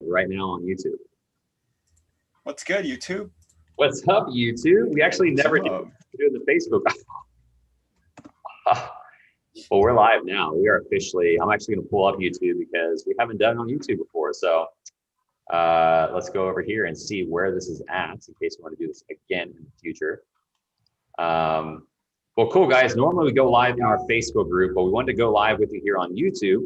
right now on YouTube. What's good, YouTube? What's up, YouTube? We actually never did up? do the Facebook. Well, we're live now. We are officially, I'm actually going to pull up YouTube because we haven't done it on YouTube before. So let's go over here and see where this is at in case we want to do this again in the future. Well, cool, guys. Normally we go live in our Facebook group, but we wanted to go live with you here on YouTube.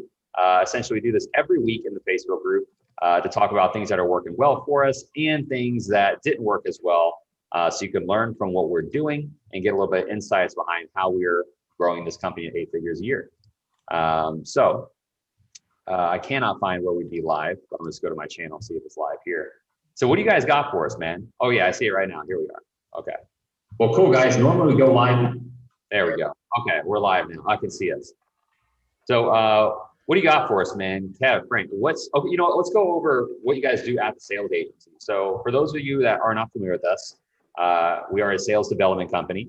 Essentially, we do this every week in the Facebook group to talk about things that are working well for us and things that didn't work as well. So you can learn from what we're doing and get a little bit of insights behind how we're growing this company at 8 figures a year. I cannot find where we'd be live, but I'm just go to my channel and see if it's live here. So what do you guys got for us, man? Oh yeah, I see it right now. Here we are. Okay. Well, cool, guys. Normally we go live. There we go. Okay, we're live now. I can see us. So what do you got for us, man? Kev, Frank, let's go over what you guys do at the sales agency. So for those of you that are not familiar with us, we are a sales development company,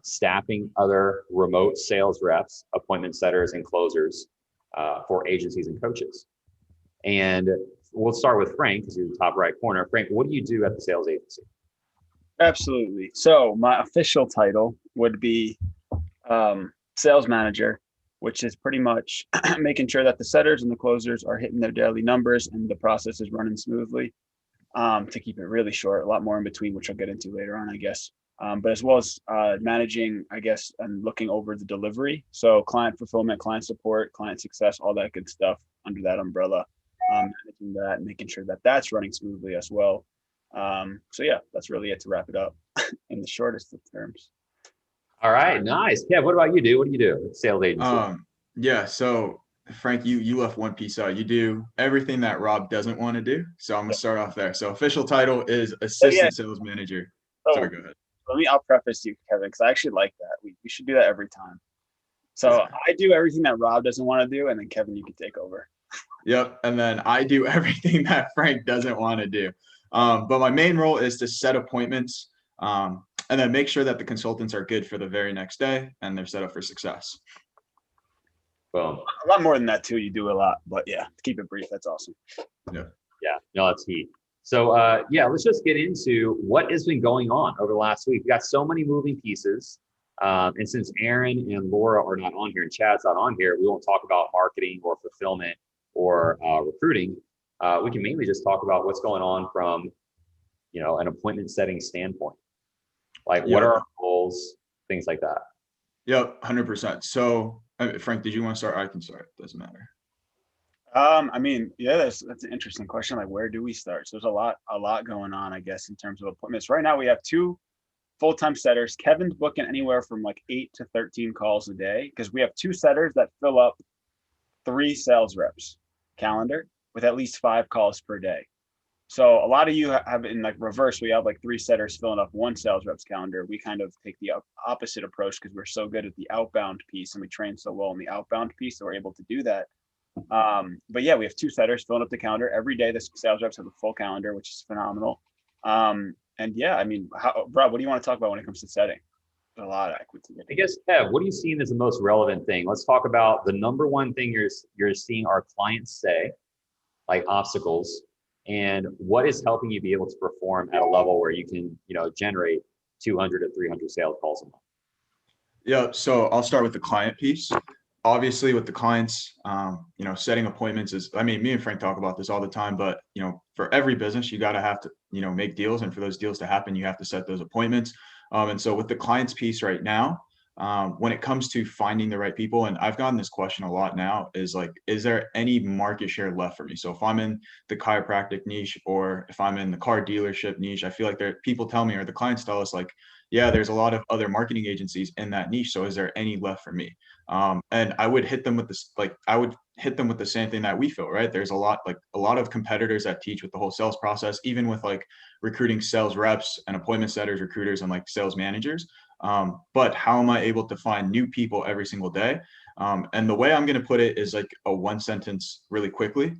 staffing other remote sales reps, appointment setters, and closers for agencies and coaches. And we'll start with Frank, because you're in the top right corner. Frank, what do you do at the sales agency? Absolutely. So my official title would be sales manager, which is pretty much making sure that the setters and the closers are hitting their daily numbers and the process is running smoothly. To keep it really short, a lot more in between, which I'll get into later on, I guess. But as well as managing, I guess, and looking over the delivery. So client fulfillment, client support, client success, all that good stuff under that umbrella. Managing that, making sure that that's running smoothly as well. So yeah, that's really it to wrap it up in the shortest of terms. All right, nice. Yeah, what about you, dude? What do you do at sales agency? Yeah, so Frank, you left one piece out. You do everything that Rob doesn't want to do. So I'm gonna start off there. So official title is assistant sales manager. Sorry, go ahead. I'll preface you, Kevin, because I actually like that. We should do that every time. So I do everything that Rob doesn't want to do, and then Kevin, you can take over. Yep, and then I do everything that Frank doesn't want to do. But my main role is to set appointments and then make sure that the consultants are good for the very next day and they're set up for success. Well, a lot more than that too. You do a lot, but yeah, to keep it brief, that's awesome. Yeah, no, that's heat. So yeah, let's just get into what has been going on over the last week. We got so many moving pieces. And since Aaron and Laura are not on here and Chad's not on here, we won't talk about marketing or fulfillment or recruiting. We can mainly just talk about what's going on from, an appointment setting standpoint. Like what are our goals, things like that. Yep, 100%. So Frank, did you want to start? I can start. Doesn't matter. That's an interesting question. Like, where do we start? So there's a lot going on, I guess, in terms of appointments. Right now, we have 2 full-time setters. Kevin's booking anywhere from like 8 to 13 calls a day because we have 2 setters that fill up 3 sales reps calendar with at least 5 calls per day. So a lot of you have in like reverse. We have like 3 setters filling up 1 sales rep's calendar. We kind of take the opposite approach because we're so good at the outbound piece and we train so well in the outbound piece that we're able to do that. But yeah, we have 2 setters filling up the calendar every day. The sales reps have a full calendar, which is phenomenal. And yeah, Rob, what do you want to talk about when it comes to setting? There's a lot of equity. I guess, Kev, what are you seeing as the most relevant thing? Let's talk about the number one thing you're seeing our clients say, like obstacles, and what is helping you be able to perform at a level where you can, generate 200 to 300 sales calls a month. Yeah, so I'll start with the client piece. Obviously with the clients, setting appointments is, me and Frank talk about this all the time, but, for every business, you got to have to, make deals. And for those deals to happen, you have to set those appointments. And so with the clients piece right now, when it comes to finding the right people, and I've gotten this question a lot now, is like, is there any market share left for me? So if I'm in the chiropractic niche, or if I'm in the car dealership niche, I feel like people tell me, or the clients tell us like, yeah, there's a lot of other marketing agencies in that niche. So is there any left for me? And I would hit them with this, with the same thing that we feel, right? There's a lot of competitors that teach with the whole sales process, even with like recruiting sales reps and appointment setters, recruiters, and like sales managers. But how am I able to find new people every single day? And the way I'm going to put it is like a 1 sentence really quickly.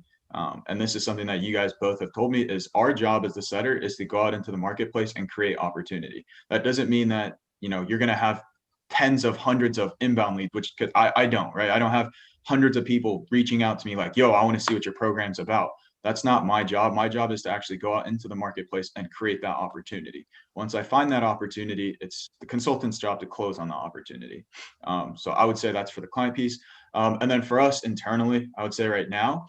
And this is something that you guys both have told me, is our job as the setter is to go out into the marketplace and create opportunity. That doesn't mean that, you're going to have tens of hundreds of inbound leads, which I don't, right? I don't have hundreds of people reaching out to me like, yo, I want to see what your program's about. That's not my job. My job is to actually go out into the marketplace and create that opportunity. Once I find that opportunity, it's the consultant's job to close on the opportunity. So I would say that's for the client piece. And then for us internally, I would say right now,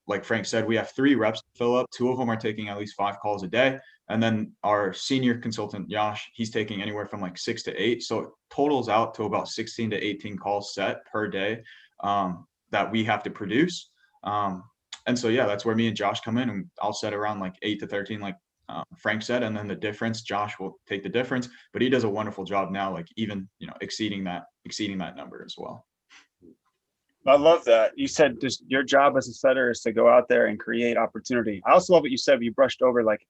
like Frank said, we have 3 reps to fill up. 2 of them are taking at least 5 calls a day. And then our senior consultant, Yash, he's taking anywhere from like 6 to 8. So it totals out to about 16 to 18 calls set per day that we have to produce. And so, yeah, that's where me and Josh come in, and I'll set around like 8 to 13, like Frank said, and then the difference, Josh will take the difference, but he does a wonderful job now, like even, exceeding that number as well. I love that. You said just your job as a setter is to go out there and create opportunity. I also love what you said. You brushed over, like,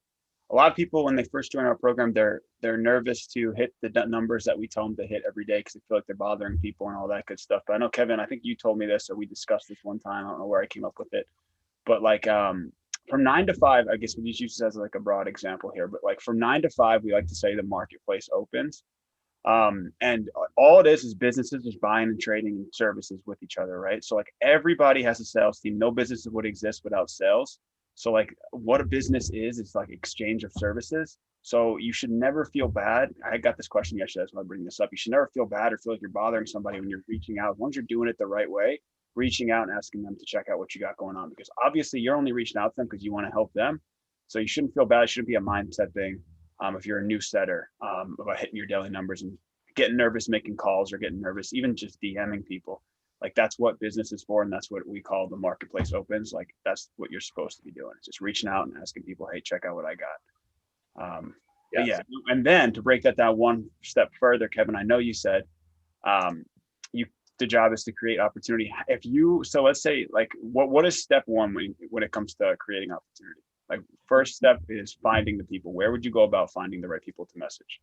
a lot of people when they first join our program, they're nervous to hit the numbers that we tell them to hit every day because they feel like they're bothering people and all that good stuff. But I know, Kevin, I think you told me this, or we discussed this one time. I don't know where I came up with it, but like from 9 to 5, I guess we just use this as like a broad example here, but like from 9 to 5, we like to say the marketplace opens. And all it is businesses just buying and trading services with each other, right? So like everybody has a sales team. No business would exist without sales. So like what a business is like exchange of services. So you should never feel bad. I got this question yesterday, that's why I bring this up. You should never feel bad or feel like you're bothering somebody when you're reaching out. As long as you're doing it the right way, reaching out and asking them to check out what you got going on, because obviously you're only reaching out to them because you want to help them. So you shouldn't feel bad. It shouldn't be a mindset thing. If you're a new setter, about hitting your daily numbers and getting nervous making calls, or getting nervous even just DMing people, like that's what business is for, and that's what we call the marketplace opens. Like that's what you're supposed to be doing. It's just reaching out and asking people, hey, check out what I got. Yes. Yeah, and then to break that down one step further, Kevin, I know you said the job is to create opportunity. So let's say, like, what is step one when it comes to creating opportunity? Like, first step is finding the people. Where would you go about finding the right people to message?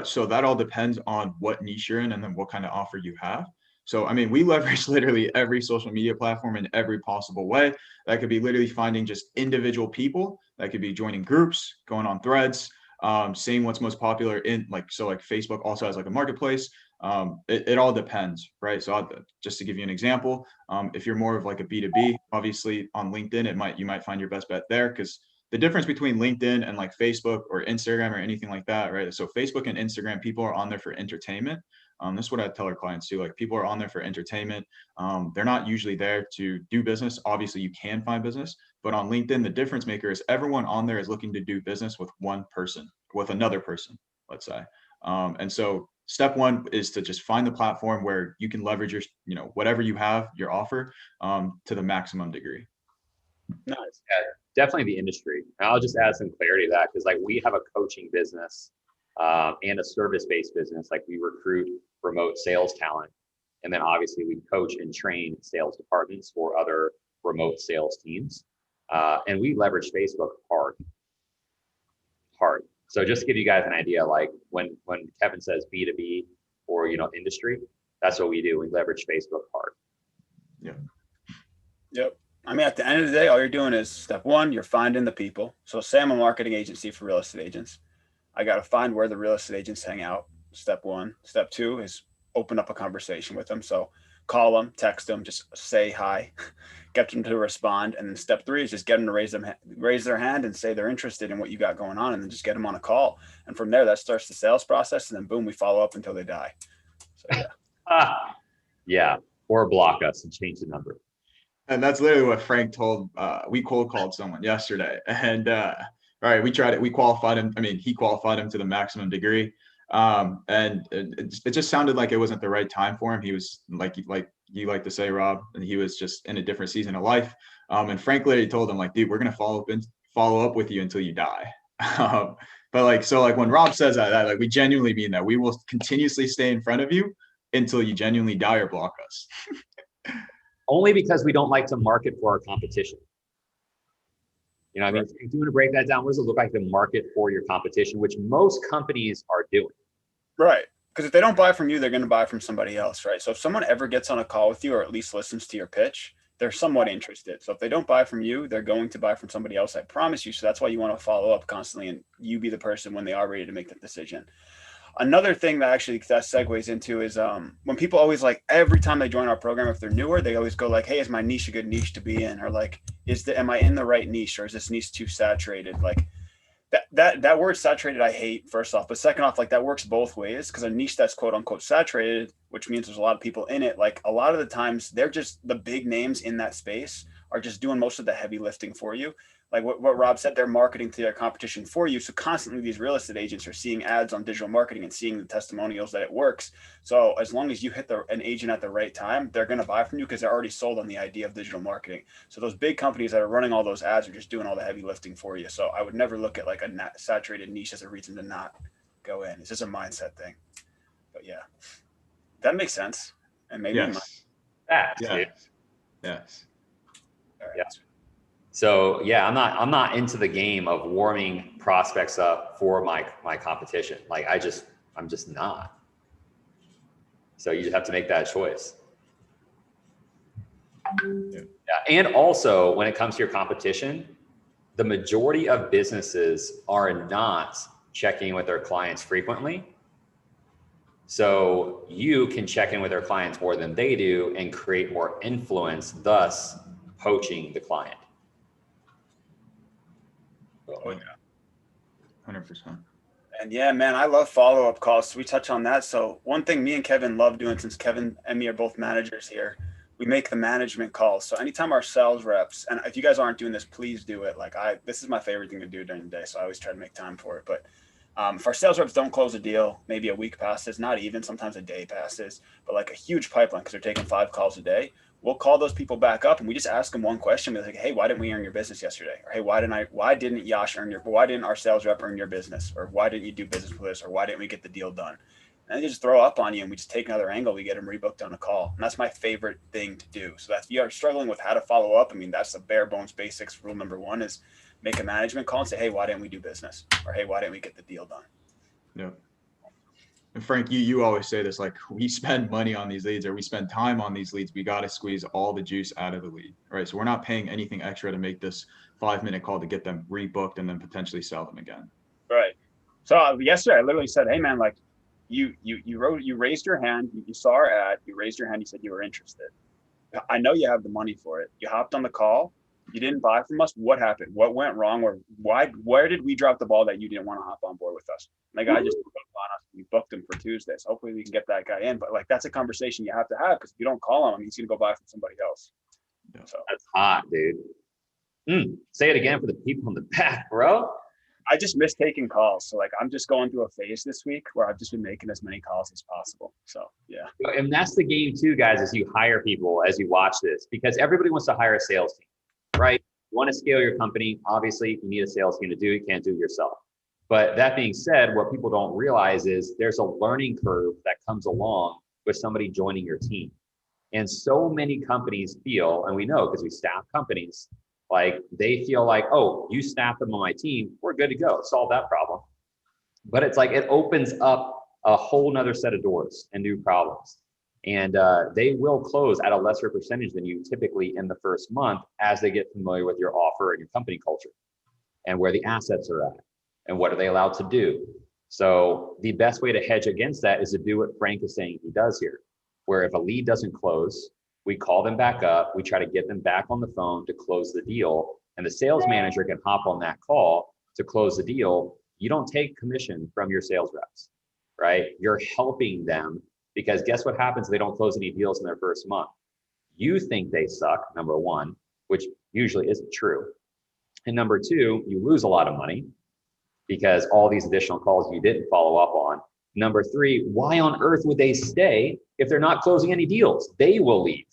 So that all depends on what niche you're in and then what kind of offer you have. So, I mean, we leverage literally every social media platform in every possible way. That could be literally finding just individual people. That could be joining groups, going on threads, seeing what's most popular in like Facebook also has like a marketplace. It all depends, right? So just to give you an example, if you're more of like a B2B, obviously on LinkedIn, you might find your best bet there, because the difference between LinkedIn and like Facebook or Instagram or anything like that, right? So Facebook and Instagram, people are on there for entertainment. This is what I tell our clients too. Like, people are on there for entertainment. They're not usually there to do business. Obviously, you can find business, but on LinkedIn, the difference maker is everyone on there is looking to do business with one person, with another person, let's say. And so step one is to just find the platform where you can leverage your, whatever you have, your offer, to the maximum degree. Nice. Yeah, definitely the industry. And I'll just add some clarity to that, because like we have a coaching business and a service-based business. Like, we recruit remote sales talent, and then obviously we coach and train sales departments for other remote sales teams. And we leverage Facebook hard. So just to give you guys an idea, like when Kevin says B2B or, industry, that's what we do. We leverage Facebook hard. Yeah. Yep. I mean, at the end of the day, all you're doing is step one, you're finding the people. So say I'm a marketing agency for real estate agents. I got to find where the real estate agents hang out. Step one. Step two is open up a conversation with them. So call them, text them, just say hi, get them to respond. And then step three is just get them to raise their hand and say they're interested in what you got going on, and then just get them on a call. And from there, that starts the sales process. And then boom, we follow up until they die. So yeah. Yeah. Or block us and change the number. And that's literally what Frank told. We cold called someone yesterday, and all right, we tried it. We qualified him. I mean, he qualified him to the maximum degree. And it just sounded like it wasn't the right time for him. He was like you like to say, Rob, and he was just in a different season of life. And Frank literally told him, like, dude, we're gonna follow up with you until you die. But like when Rob says that, like, we genuinely mean that. We will continuously stay in front of you until you genuinely die or block us. Only because we don't like to market for our competition. I mean, if you want to break that down, what does it look like to market for your competition, which most companies are doing? Right. Because if they don't buy from you, they're going to buy from somebody else, right? So if someone ever gets on a call with you, or at least listens to your pitch, they're somewhat interested. So if they don't buy from you, they're going to buy from somebody else, I promise you. So that's why you want to follow up constantly, and you be the person when they are ready to make that decision. Another thing that actually that segues into is when people always like every time they join our program, if they're newer, they always go like, "Hey, is my niche a good niche to be in?" Or like, am I in the right niche, or is this niche too saturated? Like that word saturated, I hate, first off, but second off, like that works both ways, because a niche that's quote unquote saturated, which means there's a lot of people in it, like a lot of the times they're just the big names in that space are just doing most of the heavy lifting for you. Like what Rob said, they're marketing to their competition for you. So constantly these real estate agents are seeing ads on digital marketing and seeing the testimonials that it works. So as long as you hit an agent at the right time, they're going to buy from you because they're already sold on the idea of digital marketing. So those big companies that are running all those ads are just doing all the heavy lifting for you. So I would never look at like a saturated niche as a reason to not go in. It's just a mindset thing. But yeah, that makes sense. And maybe Yes. Facts, Yeah. dude. Yes. all right. Yeah. So yeah, I'm not into the game of warming prospects up for my competition. Like I'm just not. So you just have to make that choice. Yeah. Yeah. And also when it comes to your competition, the majority of businesses are not checking with their clients frequently. So you can check in with their clients more than they do and create more influence, thus poaching the client. Oh, yeah. 100%. And yeah, man, I love follow-up calls. So we touch on that. So one thing me and Kevin love doing, since Kevin and me are both managers here, we make the management calls. So anytime our sales reps, and if you guys aren't doing this, please do it. Like this is my favorite thing to do during the day. So I always try to make time for it. But if our sales reps don't close a deal, maybe a week passes, not even, sometimes a day passes, but like a huge pipeline because they're taking 5 calls a day, we'll call those people back up and we just ask them one question. We're like, "Hey, why didn't we earn your business yesterday?" Or, "Hey, why didn't Yash why didn't our sales rep earn your business? Or why didn't you do business with us? Or why didn't we get the deal done?" And they just throw up on you and we just take another angle. We get them rebooked on a call. And that's my favorite thing to do. So if you are struggling with how to follow up, I mean, that's the bare bones basics. Rule number 1 is make a management call and say, "Hey, why didn't we do business?" Or, "Hey, why didn't we get the deal done?" Yeah. And Frank, you always say this, like, we spend money on these leads or we spend time on these leads. We got to squeeze all the juice out of the lead, right? So we're not paying anything extra to make this 5-minute call to get them rebooked and then potentially sell them again. Right. So yesterday I literally said, "Hey man, like you raised your hand, you saw our ad, you raised your hand, you said you were interested. I know you have the money for it. You hopped on the call, you didn't buy from us. What happened? What went wrong? Or where did we drop the ball that you didn't want to hop on board with us?" And the guy just put on us. We booked him for Tuesday. So hopefully we can get that guy in. But like that's a conversation you have to have, because if you don't call him, he's gonna go buy from somebody else. Yeah. So That's hot, dude. Say it again for the people in the back, bro. I just miss taking calls. So like I'm just going through a phase this week where I've just been making as many calls as possible. So yeah. And that's the game too, guys, as you hire people, as you watch this, because everybody wants to hire a sales team, right? You want to scale your company. Obviously, you need a sales team to do it. You can't do it yourself. But that being said, what people don't realize is there's a learning curve that comes along with somebody joining your team. And so many companies feel, and we know because we staff companies, like they feel like, "Oh, you staff them on my team, we're good to go, solve that problem." But it's like it opens up a whole nother set of doors and new problems. And they will close at a lesser percentage than you typically in the first month as they get familiar with your offer and your company culture and where the assets are at and what are they allowed to do. So the best way to hedge against that is to do what Frank is saying he does here, where if a lead doesn't close, we call them back up, we try to get them back on the phone to close the deal, and the sales manager can hop on that call to close the deal. You don't take commission from your sales reps, right? You're helping them, because guess what happens if they don't close any deals in their first month? You think they suck, number 1, which usually isn't true. And number 2, you lose a lot of money because all these additional calls you didn't follow up on. Number 3, why on earth would they stay if they're not closing any deals? They will leave.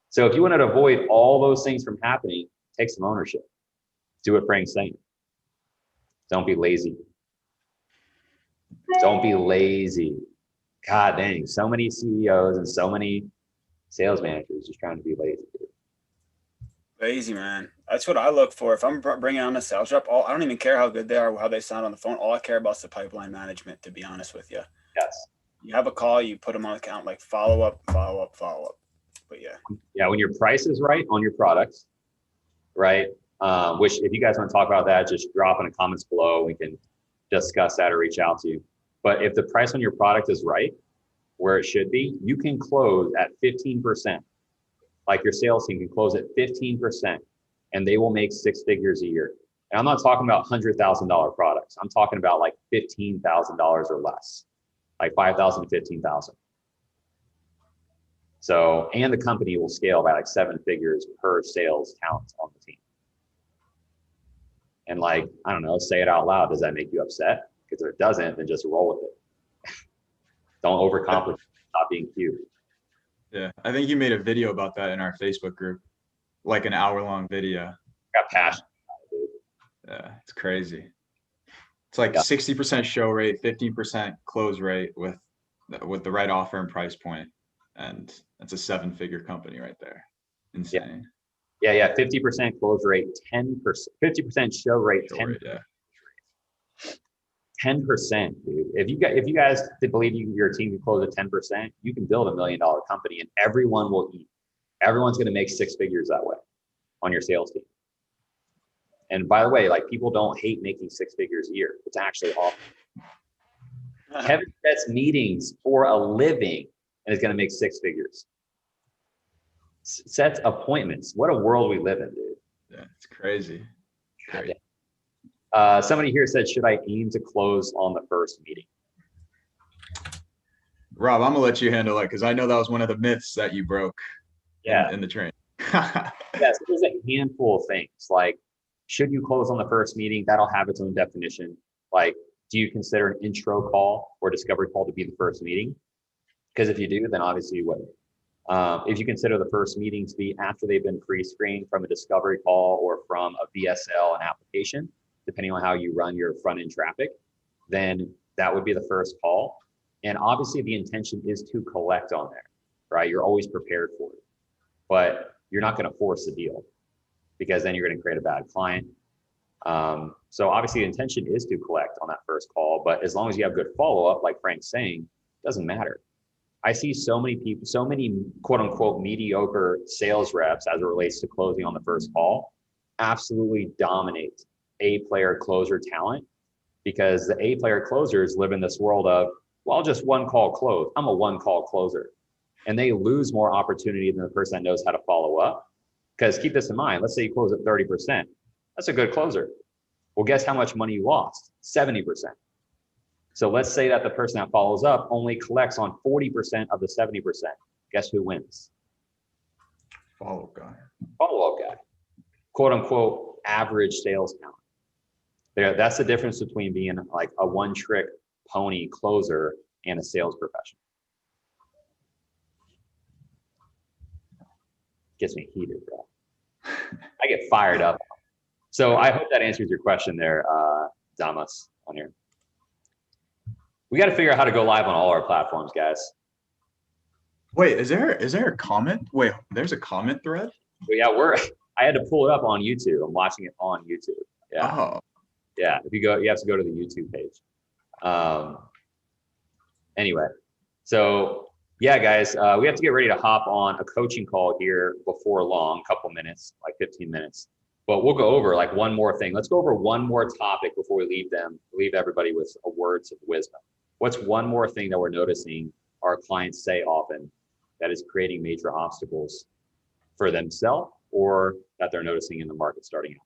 So if you want to avoid all those things from happening, take some ownership. Do what Frank's saying. Don't be lazy. Don't be lazy. God dang, so many CEOs and so many sales managers just trying to be lazy. Lazy, man. That's what I look for. If I'm bringing on a sales rep, I don't even care how good they are or how they sound on the phone. All I care about is the pipeline management, to be honest with you. Yes. You have a call, you put them on account, like follow up. But yeah. Yeah, when your price is right on your products, right? Which if you guys want to talk about that, just drop in the comments below. We can discuss that or reach out to you. But if the price on your product is right, where it should be, you can close at 15%. Like your sales team can close at 15% and they will make 6 figures a year. And I'm not talking about $100,000 products. I'm talking about like $15,000 or less, like 5,000 to 15,000. So, and the company will scale by like 7 figures per sales talent on the team. And like, I don't know, say it out loud. Does that make you upset? Because if it doesn't, then just roll with it. Don't overcomplicate. Stop being cute. Yeah, I think you made a video about that in our Facebook group, like an hour-long video. Got passion. Yeah, it's crazy. It's like Yeah. 60% show rate, 15% close rate with the right offer and price point, and that's a 7-figure company right there. Insane. Yeah. 50% close rate, 10%, 50% show rate, Show 10%. rate, yeah. 10%, dude. If you guys believe your team can close at 10%, you can build $1 million company and everyone will eat. Everyone's going to make 6 figures that way on your sales team. And by the way, like people don't hate making 6 figures a year. It's actually awesome. Kevin sets meetings for a living and is going to make 6 figures. Sets appointments. What a world we live in, dude. Yeah, it's crazy. Crazy. Somebody here said, should I aim to close on the first meeting? Rob, I'm gonna let you handle it because I know that was one of the myths that you broke in the training. Yes, there's a handful of things like, should you close on the first meeting? That'll have its own definition. Like, do you consider an intro call or discovery call to be the first meeting? Because if you do, then obviously you wouldn't. If you consider the first meeting to be after they've been pre-screened from a discovery call or from a VSL and application, depending on how you run your front end traffic, then that would be the first call. And obviously the intention is to collect on there, right? You're always prepared for it, but you're not going to force the deal because then you're going to create a bad client. So obviously the intention is to collect on that first call, but as long as you have good follow-up, like Frank's saying, it doesn't matter. I see so many people, so many quote unquote mediocre sales reps as it relates to closing on the first call, absolutely dominate A player closer talent because the A player closers live in this world of, well, just one call close. I'm a one call closer. And they lose more opportunity than the person that knows how to follow up. Because keep this in mind, let's say you close at 30%. That's a good closer. Well, guess how much money you lost? 70%. So let's say that the person that follows up only collects on 40% of the 70%. Guess who wins? Follow-up guy. Follow-up guy. Quote unquote average sales talent. That's the difference between being like a one-trick pony closer and a sales professional. Gets me heated, bro. I get fired up. So I hope that answers your question there, Damas, on here. We got to figure out how to go live on all our platforms, guys. Wait, is there a comment? Wait, there's a comment thread? But yeah, I had to pull it up on YouTube. I'm watching it on YouTube. Yeah. Oh. Yeah. If you go, you have to go to the YouTube page. Anyway, so yeah, guys, we have to get ready to hop on a coaching call here before long, couple minutes, like 15 minutes. But we'll go over like one more thing. Let's go over one more topic before we leave everybody with a words of wisdom. What's one more thing that we're noticing our clients say often that is creating major obstacles for themselves or that they're noticing in the market starting out?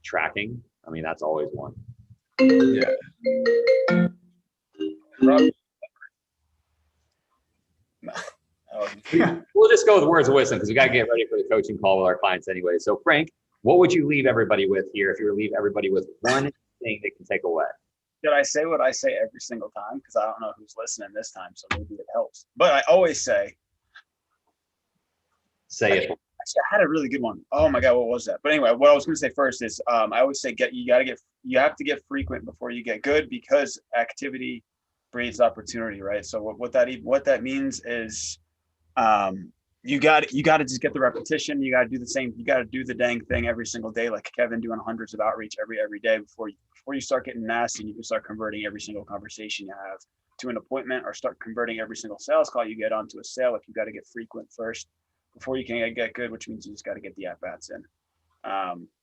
Tracking. I mean, that's always one. Yeah. We'll just go with words of wisdom because we got to get ready for the coaching call with our clients anyway. So Frank, what would you leave everybody with here if you were to leave everybody with one thing they can take away? Should I say what I say every single time? Because I don't know who's listening this time, so maybe it helps. But I always say Say it. Actually, I had a really good one. Oh my God, what was that? But anyway, what I was going to say first is I always say you have to get frequent before you get good because activity breeds opportunity, right? So what that means is you got to just get the repetition. You got to do the same. You got to do the dang thing every single day, like Kevin doing hundreds of outreach every day before you start getting nasty and you can start converting every single conversation you have to an appointment or start converting every single sales call you get onto a sale. Like you got to get frequent first before you can get good, which means you just got to get the at-bats in.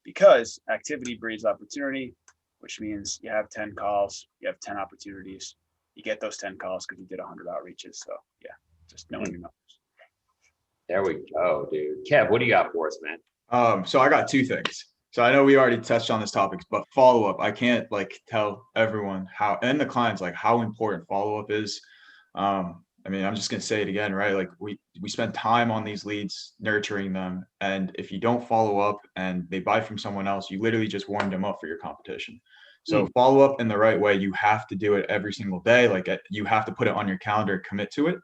Because activity breeds opportunity. which means you have 10 calls, you have 10 opportunities. You get those 10 calls because you did 100 outreaches. So yeah, just knowing your numbers. There we go, dude. Kev, what do you got for us, man? So I got two things. So I know we already touched on this topic, but follow up, I can't like tell everyone how, and the clients, like how important follow up is. I mean, I'm just gonna say it again, right? Like we spend time on these leads, nurturing them, and if you don't follow up and they buy from someone else, you literally just warmed them up for your competition. So follow up in the right way. You have to do it every single day. Like you have to put it on your calendar, commit to it.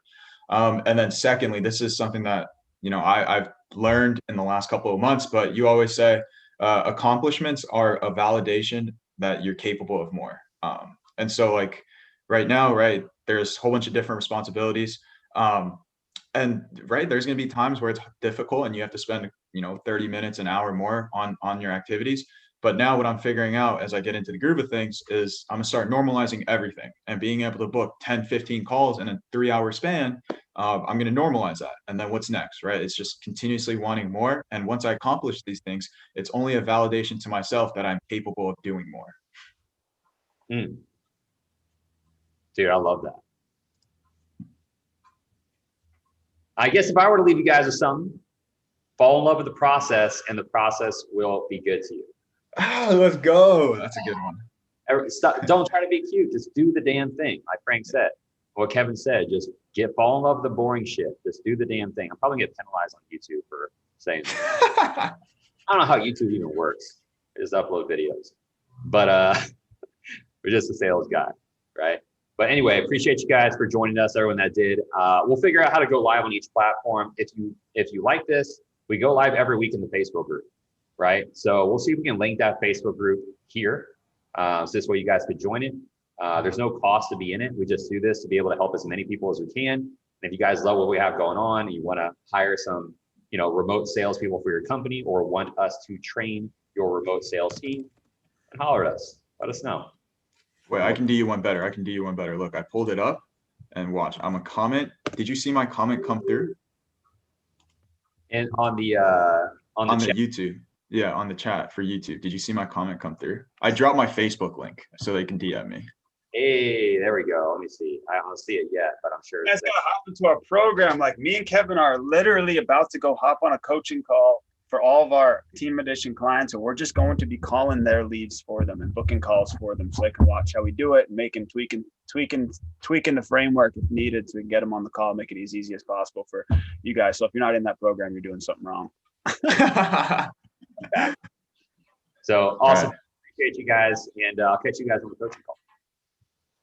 And then secondly, this is something that I've learned in the last couple of months, but you always say accomplishments are a validation that you're capable of more. And so like right now, right, there's a whole bunch of different responsibilities. And right, there's going to be times where it's difficult and you have to spend, 30 minutes, an hour more on your activities. But now what I'm figuring out as I get into the groove of things is I'm gonna start normalizing everything and being able to book 10, 15 calls in a 3-hour span. I'm going to normalize that. And then what's next, right? It's just continuously wanting more. And once I accomplish these things, it's only a validation to myself that I'm capable of doing more. Dude, I love that. I guess if I were to leave you guys with something, fall in love with the process and the process will be good to you. Let's go. That's a good one. Don't try to be cute. Just do the damn thing. Like Frank said, what Kevin said, just fall in love with the boring shit. Just do the damn thing. I'm probably gonna get penalized on YouTube for saying that. I don't know how YouTube even works. I just upload videos. But we're just a sales guy, right? But anyway, appreciate you guys for joining us, everyone that did. We'll figure out how to go live on each platform. If you like this, we go live every week in the Facebook group, right? So we'll see if we can link that Facebook group here. So this way you guys could join it. There's no cost to be in it. We just do this to be able to help as many people as we can. And if you guys love what we have going on, and you want to hire some, remote salespeople for your company, or want us to train your remote sales team, then holler at us. Let us know. Wait, I can do you one better. Look, I pulled it up and watch. I'm a comment. Did you see my comment come through? And on the YouTube. Yeah, on the chat for YouTube. Did you see my comment come through? I dropped my Facebook link so they can DM me. Hey, there we go. Let me see. I don't see it yet, but I'm sure. You guys gotta hop into our program. Like me and Kevin are literally about to go hop on a coaching call for all of our Team Edition clients, and we're just going to be calling their leads for them and booking calls for them, so they can watch how we do it, and tweaking the framework if needed, so we can get them on the call, make it as easy as possible for you guys. So if you're not in that program, you're doing something wrong. So awesome. Appreciate you guys, and I'll catch you guys on the coaching call.